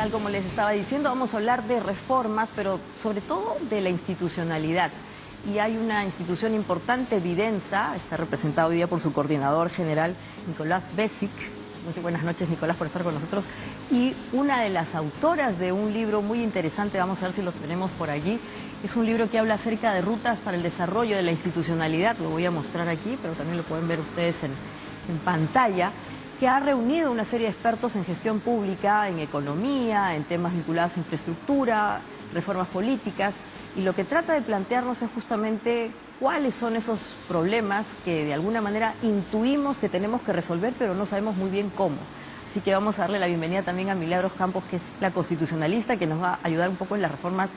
Tal como les estaba diciendo, vamos a hablar de reformas, pero sobre todo de la institucionalidad. Y hay una institución importante, Vidensa, está representada hoy día por su coordinador general, Nicolás Besic. Muy buenas noches, Nicolás, por estar con nosotros. Y una de las autoras de un libro muy interesante, vamos a ver si lo tenemos por allí, es un libro que habla acerca de rutas para el desarrollo de la institucionalidad, lo voy a mostrar aquí, pero también lo pueden ver ustedes en pantalla, que ha reunido una serie de expertos en gestión pública, en economía, en temas vinculados a infraestructura, reformas políticas, y lo que trata de plantearnos es justamente cuáles son esos problemas que de alguna manera intuimos que tenemos que resolver, pero no sabemos muy bien cómo. Así que vamos a darle la bienvenida también a Milagros Campos, que es la constitucionalista, que nos va a ayudar un poco en las reformas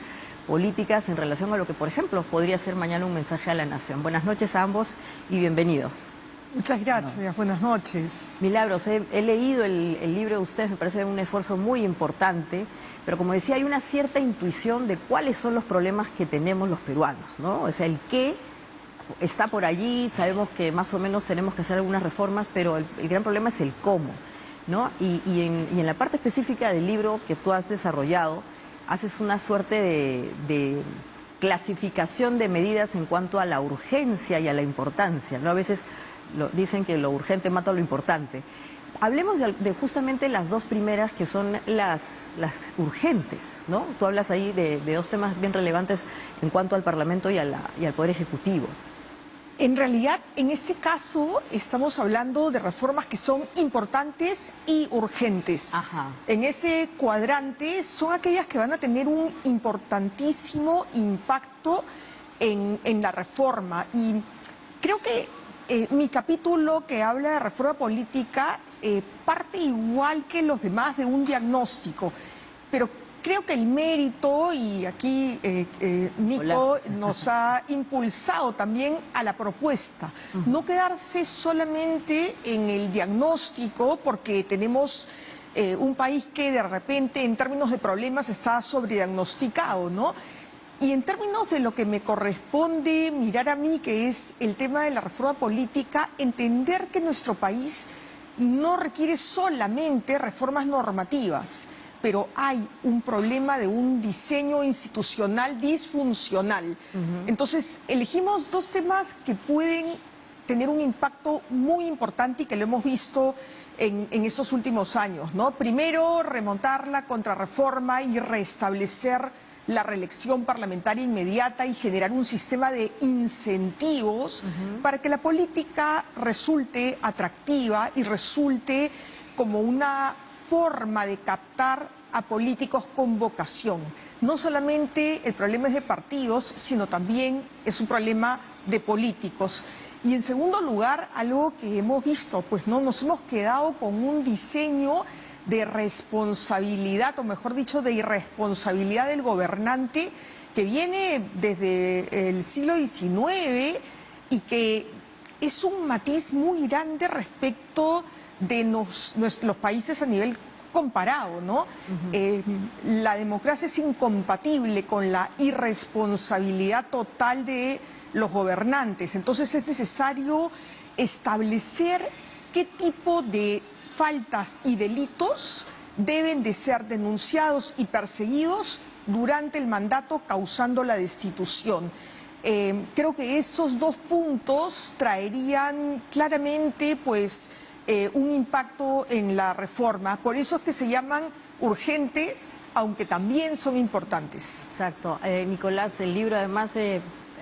políticas en relación a lo que, por ejemplo, podría ser mañana un mensaje a la nación. Buenas noches a ambos y bienvenidos. Muchas gracias, buenas noches. Milagros, he leído el libro de ustedes, me parece un esfuerzo muy importante, pero como decía, hay una cierta intuición de cuáles son los problemas que tenemos los peruanos, ¿no? O sea, el qué está por allí, sabemos que más o menos tenemos que hacer algunas reformas, pero el gran problema es el cómo, ¿no? Y en la parte específica del libro que tú has desarrollado, haces una suerte de clasificación de medidas en cuanto a la urgencia y a la importancia, ¿no? A veces dicen que lo urgente mata lo importante. Hablemos de justamente las dos primeras, que son las urgentes, ¿no? Tú hablas ahí de dos temas bien relevantes en cuanto al Parlamento y al Poder Ejecutivo. En realidad, en este caso, estamos hablando de reformas que son importantes y urgentes. Ajá. En ese cuadrante son aquellas que van a tener un importantísimo impacto en la reforma. Y creo que mi capítulo que habla de reforma política parte igual que los demás de un diagnóstico, pero creo que el mérito, y aquí Nico nos ha impulsado también a la propuesta, no quedarse solamente en el diagnóstico, porque tenemos un país que de repente en términos de problemas está sobrediagnosticado, ¿no? Y en términos de lo que me corresponde mirar a mí, que es el tema de la reforma política, entender que nuestro país no requiere solamente reformas normativas, pero hay un problema de un diseño institucional disfuncional. Entonces, elegimos dos temas que pueden tener un impacto muy importante y que lo hemos visto en esos últimos años, ¿no? Primero, remontar la contrarreforma y restablecer la reelección parlamentaria inmediata y generar un sistema de incentivos para que la política resulte atractiva y resulte como una forma de captar a políticos con vocación. No solamente el problema es de partidos, sino también es un problema de políticos. Y en segundo lugar, algo que hemos visto, pues no nos hemos quedado con un diseño de responsabilidad, o mejor dicho, de irresponsabilidad del gobernante, que viene desde el siglo XIX y que es un matiz muy grande respecto de los países a nivel comparado, ¿no? La democracia es incompatible con la irresponsabilidad total de los gobernantes. Entonces es necesario establecer qué tipo de faltas y delitos deben de ser denunciados y perseguidos durante el mandato, causando la destitución. Creo que esos dos puntos traerían claramente, pues, un impacto en la reforma. Por eso es que se llaman urgentes, aunque también son importantes. Exacto. Nicolás, el libro además,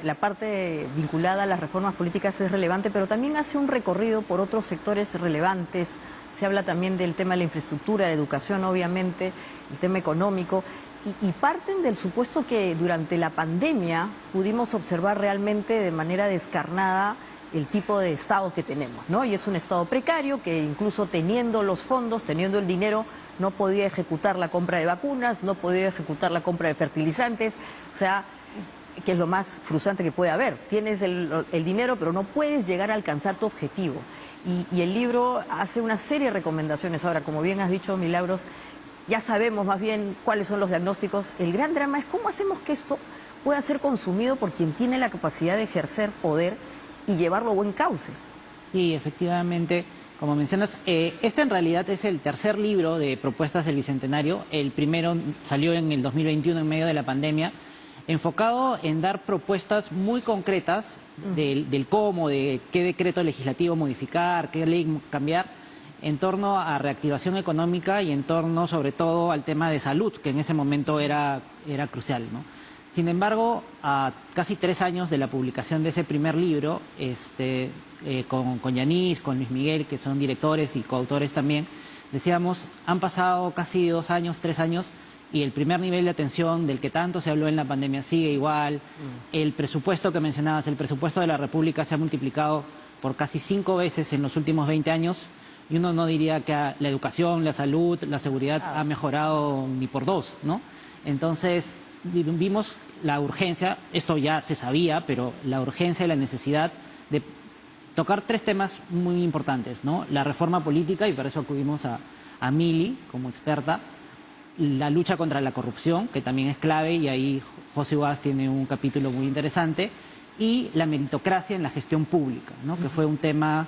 la parte vinculada a las reformas políticas es relevante, pero también hace un recorrido por otros sectores relevantes. Se habla también del tema de la infraestructura, de educación, obviamente, el tema económico, y parten del supuesto que durante la pandemia pudimos observar realmente de manera descarnada el tipo de Estado que tenemos, ¿no? Y es un Estado precario que incluso teniendo los fondos, teniendo el dinero, no podía ejecutar la compra de vacunas, no podía ejecutar la compra de fertilizantes, o sea, que es lo más frustrante que puede haber. Tienes el dinero, pero no puedes llegar a alcanzar tu objetivo. Y el libro hace una serie de recomendaciones. Ahora, como bien has dicho, Milagros, ya sabemos más bien cuáles son los diagnósticos. El gran drama es cómo hacemos que esto pueda ser consumido por quien tiene la capacidad de ejercer poder y llevarlo a buen cauce. Sí, efectivamente, Como mencionas, este en realidad es el tercer libro de propuestas del Bicentenario. El primero salió en el 2021 en medio de la pandemia, enfocado en dar propuestas muy concretas del cómo, de qué decreto legislativo modificar, qué ley cambiar, en torno a reactivación económica y en torno sobre todo al tema de salud, que en ese momento era crucial, ¿no? Sin embargo, a casi 3 años de la publicación de ese primer libro, con Yanis, con Luis Miguel, que son directores y coautores también, decíamos, han pasado casi 2 años, 3 años, y el primer nivel de atención del que tanto se habló en la pandemia sigue igual. El presupuesto que mencionabas, el presupuesto de la República se ha multiplicado por casi 5 veces en los últimos 20 años, y uno no diría que la educación, la salud, la seguridad ha mejorado ni por 2, ¿no? Entonces, vimos la urgencia, esto ya se sabía, pero la urgencia y la necesidad de tocar 3 temas muy importantes, ¿no? La reforma política, y para eso acudimos a Mili como experta, la lucha contra la corrupción, que también es clave, y ahí José Ugas tiene un capítulo muy interesante, y la meritocracia en la gestión pública, ¿no? Que fue un tema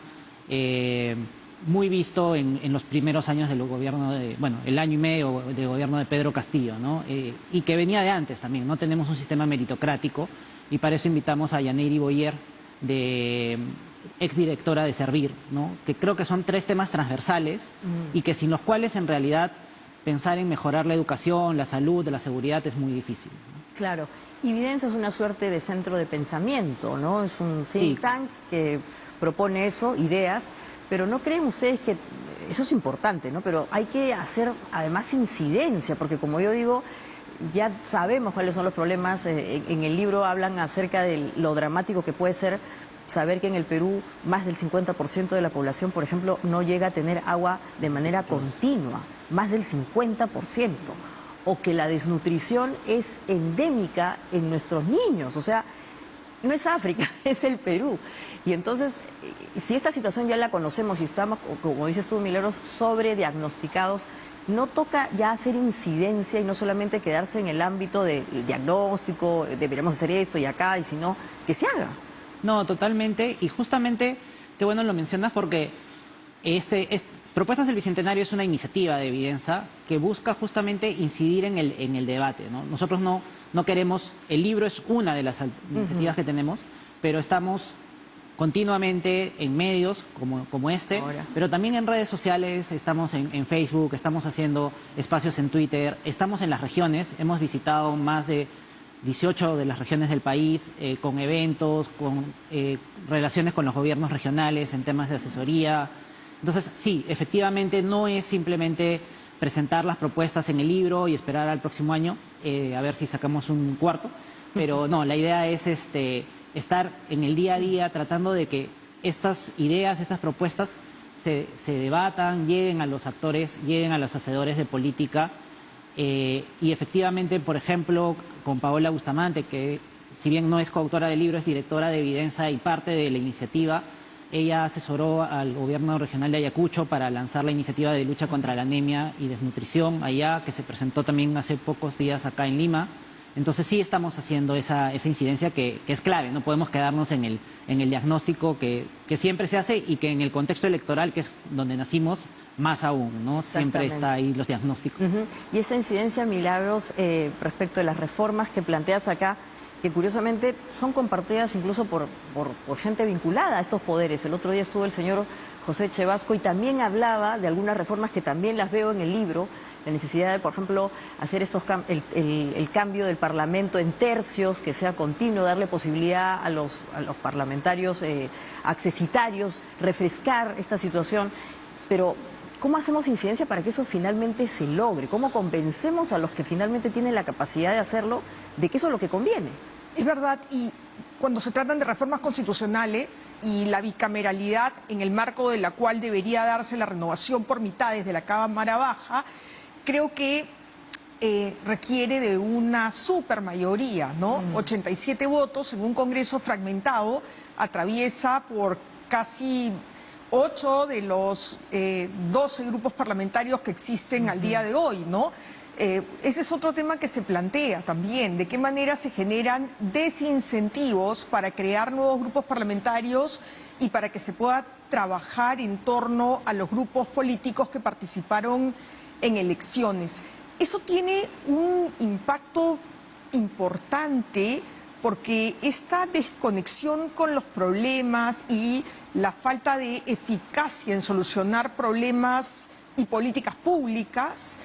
muy visto en los primeros años del gobierno el año y medio de gobierno de Pedro Castillo, ¿no? Y que venía de antes también. No tenemos un sistema meritocrático, y para eso invitamos a Yaneri Boyer, exdirectora de Servir, ¿no? Que creo que son 3 temas transversales y que sin los cuales en realidad pensar en mejorar la educación, la salud, la seguridad es muy difícil, ¿no? Claro. Y Videncia es una suerte de centro de pensamiento, ¿no? Es un think tank que propone eso, ideas. Pero ¿no creen ustedes que eso es importante, ¿no? Pero hay que hacer además incidencia, porque como yo digo, ya sabemos cuáles son los problemas. En el libro hablan acerca de lo dramático que puede ser saber que en el Perú más del 50% de la población, por ejemplo, no llega a tener agua de manera continua, más del 50%, o que la desnutrición es endémica en nuestros niños, o sea, no es África, es el Perú. Y entonces, si esta situación ya la conocemos y estamos, como dices tú, Milagros, sobrediagnosticados, no toca ya hacer incidencia y no solamente quedarse en el ámbito del diagnóstico, deberíamos hacer esto y acá, y sino que se haga. No, totalmente, y justamente, qué bueno lo mencionas porque Propuestas del Bicentenario es una iniciativa de Evidenza que busca justamente incidir en el debate, ¿no? Nosotros no queremos, el libro es una de las iniciativas que tenemos, pero estamos continuamente en medios como este, pero también en redes sociales, estamos en Facebook, estamos haciendo espacios en Twitter, estamos en las regiones, hemos visitado más de 18 de las regiones del país, con eventos, con relaciones con los gobiernos regionales en temas de asesoría. Entonces, sí, efectivamente no es simplemente presentar las propuestas en el libro y esperar al próximo año, a ver si sacamos un cuarto, pero no, la idea es estar en el día a día tratando de que estas ideas, estas propuestas se debatan, lleguen a los actores, lleguen a los hacedores de política, y efectivamente, por ejemplo, con Paola Bustamante, que si bien no es coautora del libro, es directora de Evidenza y parte de la iniciativa. Ella asesoró al gobierno regional de Ayacucho para lanzar la iniciativa de lucha contra la anemia y desnutrición allá, que se presentó también hace pocos días acá en Lima. Entonces sí estamos haciendo esa incidencia que es clave. No podemos quedarnos en el diagnóstico que siempre se hace y que en el contexto electoral, que es donde nacimos, más aún, ¿no? Siempre está ahí los diagnósticos. Y esa incidencia, Milagros, respecto de las reformas que planteas acá, que curiosamente son compartidas incluso por gente vinculada a estos poderes. El otro día estuvo el señor José Chevasco y también hablaba de algunas reformas que también las veo en el libro, la necesidad de, por ejemplo, hacer el cambio del Parlamento en tercios, que sea continuo, darle posibilidad a los parlamentarios accesitarios, refrescar esta situación. Pero, ¿cómo hacemos incidencia para que eso finalmente se logre? ¿Cómo convencemos a los que finalmente tienen la capacidad de hacerlo de que eso es lo que conviene? Es verdad, y cuando se tratan de reformas constitucionales y la bicameralidad en el marco de la cual debería darse la renovación por mitades de la Cámara Baja, creo que requiere de una supermayoría, ¿no? 87 votos en un Congreso fragmentado, atraviesa por casi 8 de los 12 grupos parlamentarios que existen al día de hoy, ¿no? Ese es otro tema que se plantea también, de qué manera se generan desincentivos para crear nuevos grupos parlamentarios y para que se pueda trabajar en torno a los grupos políticos que participaron en elecciones. Eso tiene un impacto importante porque esta desconexión con los problemas y la falta de eficacia en solucionar problemas y políticas públicas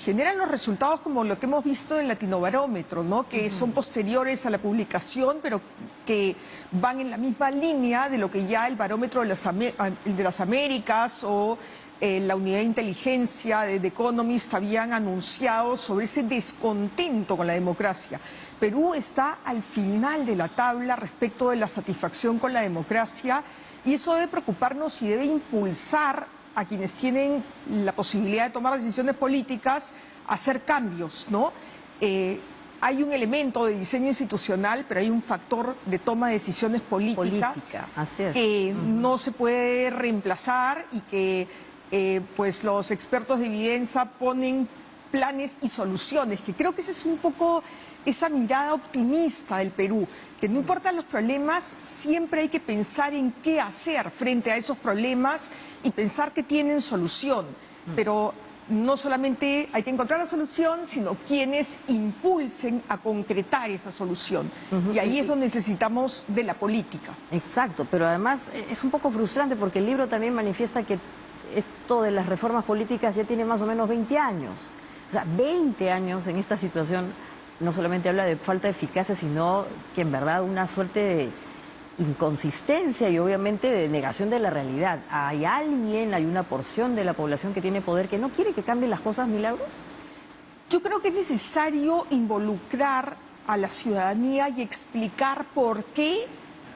generan los resultados como lo que hemos visto en Latinobarómetro, ¿no? Que son posteriores a la publicación, pero que van en la misma línea de lo que ya el Barómetro de las Américas o la Unidad de Inteligencia de The Economist habían anunciado sobre ese descontento con la democracia. Perú está al final de la tabla respecto de la satisfacción con la democracia y eso debe preocuparnos y debe impulsar a quienes tienen la posibilidad de tomar decisiones políticas a hacer cambios, ¿no? Hay un elemento de diseño institucional, pero hay un factor de toma de decisiones políticas así es. que no se puede reemplazar y que pues los expertos de evidencia ponen planes y soluciones, que creo que esa es un poco esa mirada optimista del Perú, que no importan los problemas, siempre hay que pensar en qué hacer frente a esos problemas y pensar que tienen solución, pero no solamente hay que encontrar la solución, sino quienes impulsen a concretar esa solución. Y ahí es donde necesitamos de la política. Exacto, pero además es un poco frustrante porque el libro también manifiesta que esto de las reformas políticas ya tiene más o menos 20 años. O sea, 20 años en esta situación no solamente habla de falta de eficacia, sino que en verdad una suerte de inconsistencia y obviamente de negación de la realidad. ¿Hay alguien, hay una porción de la población que tiene poder que no quiere que cambien las cosas, Milagros? Yo creo que es necesario involucrar a la ciudadanía y explicar por qué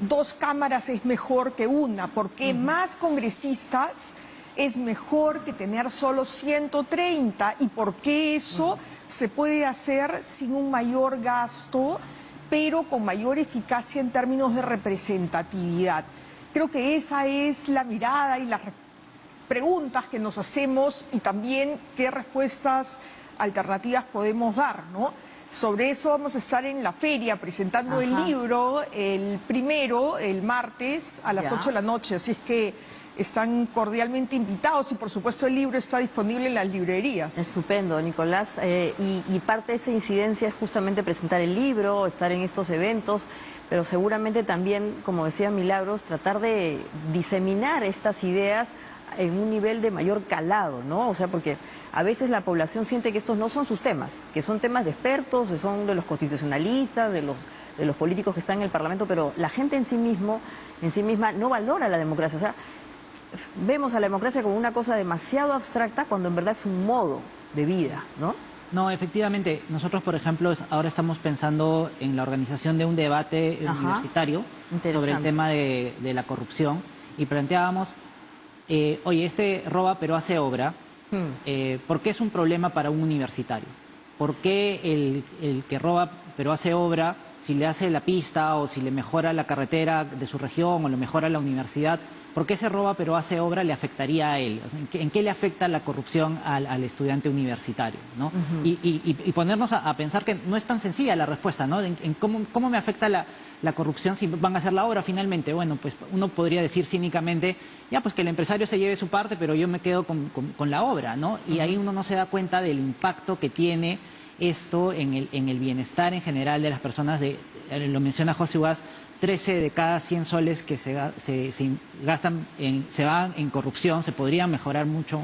2 cámaras es mejor que una, por qué más congresistas es mejor que tener solo 130 y por qué eso se puede hacer sin un mayor gasto, pero con mayor eficacia en términos de representatividad. Creo que esa es la mirada y las preguntas que nos hacemos y también qué respuestas alternativas podemos dar, ¿no? Sobre eso vamos a estar en la feria presentando el libro, el primero, el martes a las 8 de la noche, así es que están cordialmente invitados y por supuesto el libro está disponible en las librerías. Estupendo, Nicolás. Y parte de esa incidencia es justamente presentar el libro, estar en estos eventos, pero seguramente también, como decía Milagros, tratar de diseminar estas ideas en un nivel de mayor calado, ¿no? O sea, porque a veces la población siente que estos no son sus temas, que son temas de expertos, que son de los constitucionalistas, de los políticos que están en el Parlamento, pero la gente en sí misma no valora la democracia. O sea, vemos a la democracia como una cosa demasiado abstracta cuando en verdad es un modo de vida, ¿no? No, efectivamente. Nosotros, por ejemplo, ahora estamos pensando en la organización de un debate universitario sobre el tema de la corrupción y planteábamos, oye, este roba pero hace obra, ¿por qué es un problema para un universitario? ¿Por qué el que roba pero hace obra, si le hace la pista o si le mejora la carretera de su región o le mejora la universidad, ¿por qué se roba pero hace obra le afectaría a él? O sea, ¿en qué le afecta la corrupción al estudiante universitario, ¿no? Y ponernos a pensar que no es tan sencilla la respuesta, ¿no? En cómo me afecta la corrupción si van a hacer la obra finalmente. Bueno, pues uno podría decir cínicamente, ya pues que el empresario se lleve su parte, pero yo me quedo con la obra, ¿no? Y ahí uno no se da cuenta del impacto que tiene esto en el bienestar en general de las personas. Lo menciona José Ugaz, 13 de cada 100 soles que se gastan se van en corrupción. Se podría mejorar mucho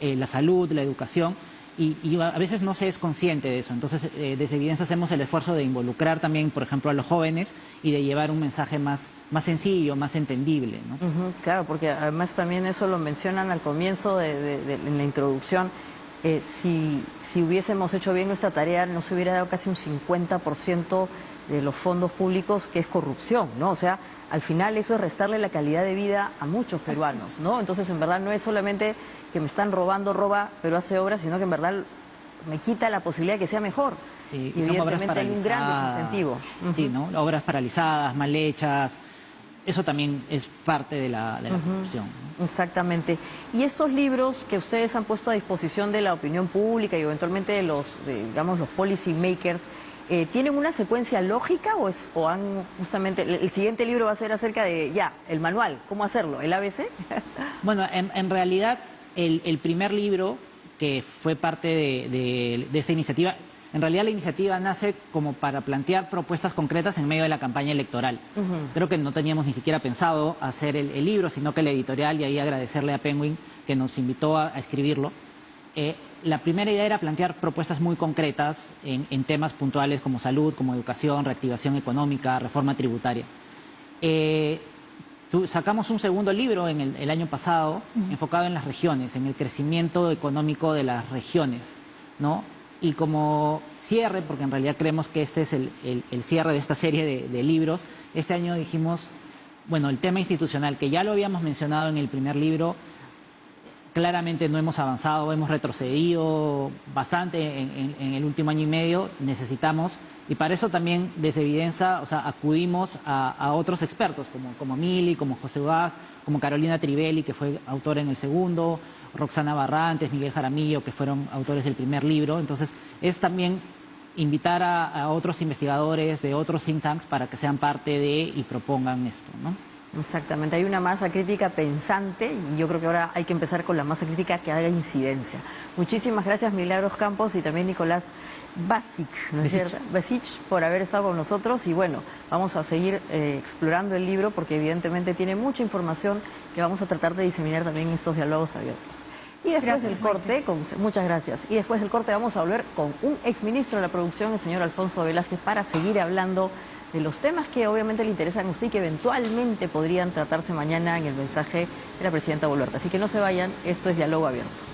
la salud, la educación, y a veces no se es consciente de eso. Entonces, desde Evidencia hacemos el esfuerzo de involucrar también, por ejemplo, a los jóvenes y de llevar un mensaje más sencillo, más entendible, ¿no? Claro, porque además también eso lo mencionan al comienzo en la introducción. Si hubiésemos hecho bien nuestra tarea, no se hubiera dado casi un 50% de los fondos públicos, que es corrupción, ¿no? O sea, al final eso es restarle la calidad de vida a muchos peruanos, ¿no? Entonces, en verdad, no es solamente que me están roba, pero hace obras, sino que en verdad me quita la posibilidad de que sea mejor. Sí, y evidentemente hay un gran desincentivo. Sí, ¿no? Obras paralizadas, mal hechas, eso también es parte de la corrupción, ¿no? Exactamente. Y estos libros que ustedes han puesto a disposición de la opinión pública y eventualmente de los policy makers, ¿Tienen una secuencia lógica o han justamente, el siguiente libro va a ser acerca de, el manual, cómo hacerlo, el ABC? Bueno, en realidad el primer libro que fue parte de esta iniciativa, en realidad la iniciativa nace como para plantear propuestas concretas en medio de la campaña electoral. Creo que no teníamos ni siquiera pensado hacer el libro, sino que la editorial, y ahí agradecerle a Penguin que nos invitó a escribirlo. La primera idea era plantear propuestas muy concretas en temas puntuales como salud, como educación, reactivación económica, reforma tributaria. Sacamos un segundo libro el año pasado enfocado en las regiones, en el crecimiento económico de las regiones, ¿no? Y como cierre, porque en realidad creemos que este es el cierre de esta serie de libros, este año dijimos, bueno, el tema institucional, que ya lo habíamos mencionado en el primer libro, claramente no hemos avanzado, hemos retrocedido bastante en el último año y medio, necesitamos, y para eso también desde Evidenza, o sea, acudimos a otros expertos, como Mili, como José Vaz, como Carolina Trivelli, que fue autora en el segundo, Roxana Barrantes, Miguel Jaramillo, que fueron autores del primer libro. Entonces, es también invitar a otros investigadores de otros think tanks para que sean parte y propongan esto, ¿no? Exactamente, hay una masa crítica pensante y yo creo que ahora hay que empezar con la masa crítica que haga incidencia. Muchísimas gracias Milagros Campos y también Nicolás Basic, ¿no es cierto? Basic, por haber estado con nosotros y bueno, vamos a seguir explorando el libro porque evidentemente tiene mucha información que vamos a tratar de diseminar también en estos diálogos abiertos. Y después del corte, muchas gracias, y después del corte vamos a volver con un exministro de la producción, el señor Alfonso Velázquez, para seguir hablando de los temas que obviamente le interesan a usted y que eventualmente podrían tratarse mañana en el mensaje de la presidenta Boluarte. Así que no se vayan, esto es Diálogo Abierto.